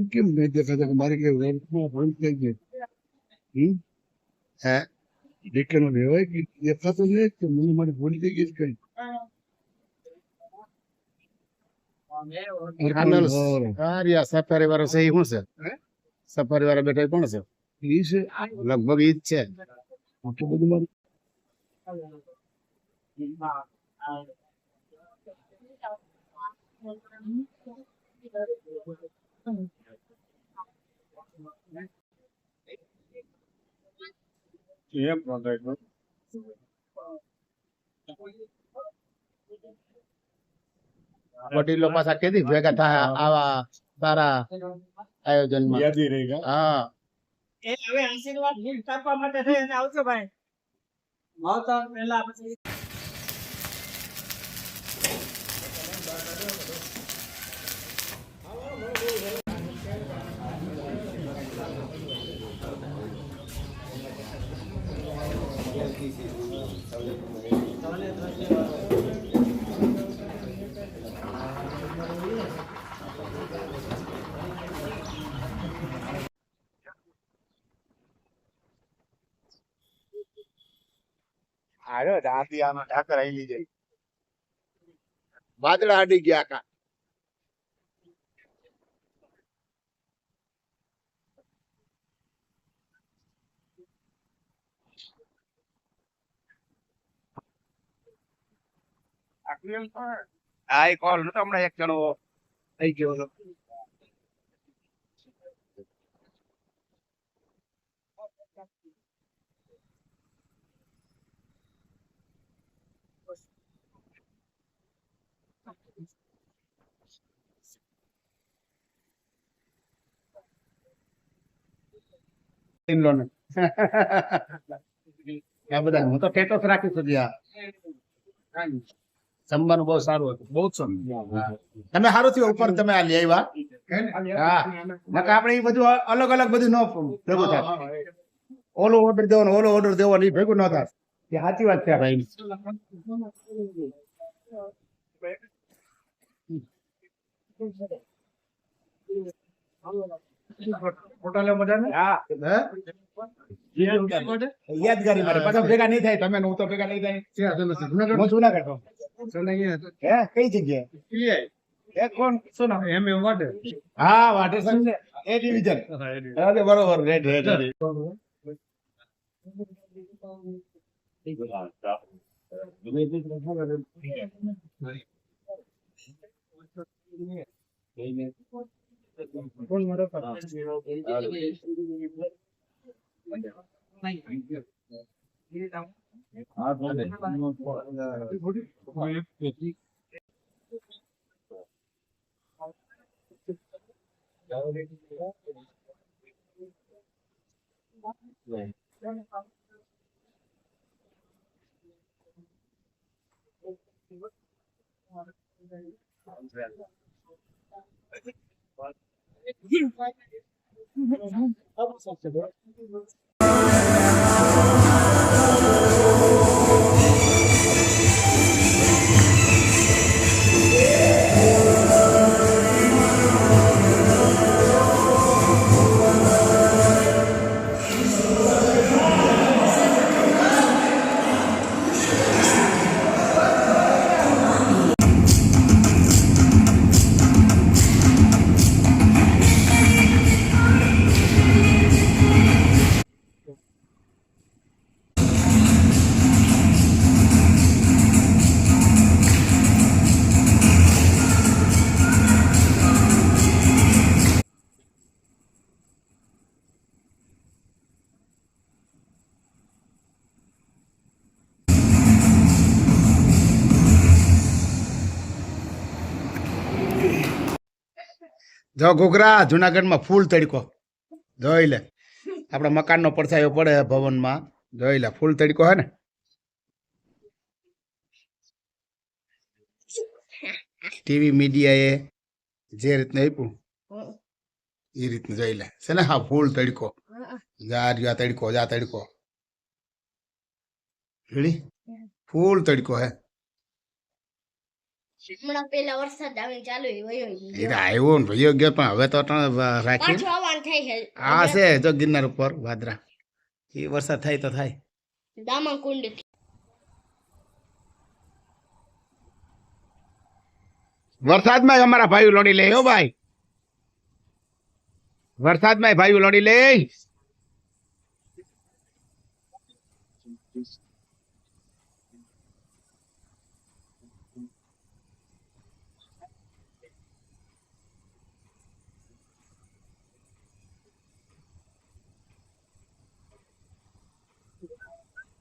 કેમ નહીં દેખાતા કે મારી કે વર્કમાં ભૂલ થઈ ગઈ હે દેખાનો રહેવાય કે દેખાતો નહીં કે મને મારી ભૂલ થઈ ગઈ કઈ સફારી વાળો છે એ શું છે સફારી વાળા બેઠા કોણ છે એ છે લગભગ ઈ જ છે આટલું બધું મારું વડીલો પાછા કેદી ભેગા થાય આવા સારા આયોજનમાં હા એ હવે આશીર્વાદ આપવા માટે થઈને આવજો ભાઈ આવતા પહેલા પછી આવ્યો દાંતી આમાં ઠાકર આવી લીધે વાદળા અડી ગયા કા આ કોલ નતો હમણાં એક જણો થઈ ગયો હતો આ બધા હું તો ટેટસ રાખી સુધી જમવાનું બહુ સારું હતું બહુ તમે સારું થયું ઉપર તમે આ લઈ આવ્યા હા નકર આપણે એ બધું અલગ અલગ બધું ન ભેગું થાય ઓલો ઓર્ડર દેવાનો ઓલો ઓર્ડર દેવાનો એ ભેગું ન થાય એ સાચી વાત છે ભાઈ યાદગારી માટે પાછા ભેગા નહીં થાય તમે હું તો ભેગા નહીં થાય જુનાગઢ કઈ જગ્યાએ કોણ શું નામ એમ વાટે હા વાટે સમજે એ ડિવિઝન બરોબર રેડ રેડ કોણ મારો જો ઘોઘરા જુનાગઢમાં ફૂલ તડકો જોઈ લે આપણા મકાનનો પડછાયો પડે ભવનમાં જોઈ લે ફૂલ તડકો હે ને ટીવી મીડિયાએ જે રીતનું આપ્યું એ રીતનું જોઈ લે છે ને હા ફૂલ તડકો જા રહ્યા તડકો જા તડકો રેડી ફૂલ તડકો હે હમણાં પેલા વરસાદ આવે ચાલુ એ વયો એ તો આવ્યો ને ભયો ગયો પણ હવે તો રાખી પાછું આવવાનું થાય છે આ છે જો ગિરનાર ઉપર વાદરા એ વરસાદ થાય તો થાય દામાકુંડ વરસાદમાં અમારા ભાઈઓ લડી લે હો ભાઈ વરસાદમાં ભાઈઓ લડી લે